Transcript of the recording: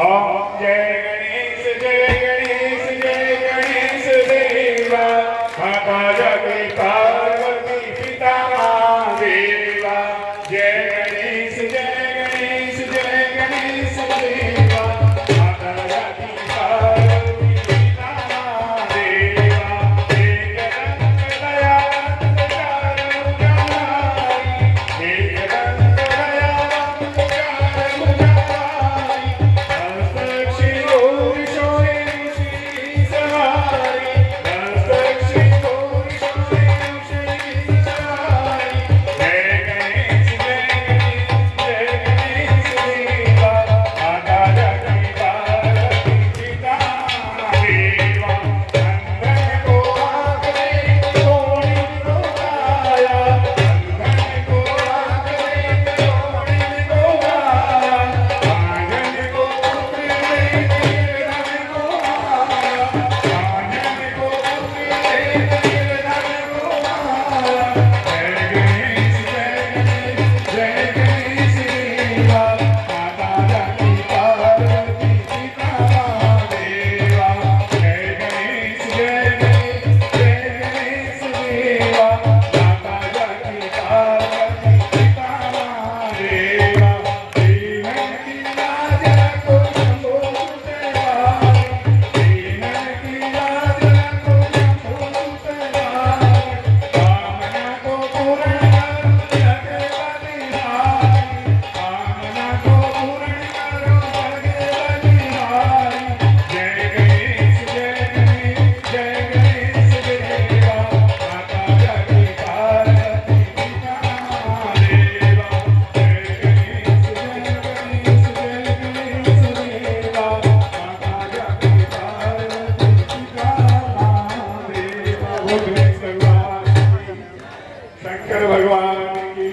ओम जय गणेश जय गणेश देवा माता जगती पार्वती पिता महादेवा जय गणेश जय गणेश देवा माता जगती पार्वती पिता महादेवा एक रंग दयावंत चारु जहाई एक रंग दयावंत चारु जहाई हस्तक्षी गौरी शोरी श्री सवारी हस्तक्षी गौरी शोरी श्री सवारी जय गणेश जय गणेश देवा माता जगती पार्वती पिता महादेवा अंगन को आकरे कोणी को आया अंगन को आकरे कोणी को आया आंगन को पुत्र धन को आया आंगन को पुत्र धन को आया जय गणेश देवा माता जगती पार्वती पिता महादेवा जय गणेश देवा माता जगती पार्वती पिता महादेवा दीन की लाज रखो शंभो सुतवारे दीन की लाज रखो शंभो सुतवारे कामना को पूर्ण करो जगत बलिहारी कामना को पूर्ण करो जगत बलिहारी जय गणेश देवा माता जगती पार्वती पिता महादेवा जय गणेश देवा माता जगती पार्वती पिता महादेवा बोल गणेश भगवान की, शंकर भगवान की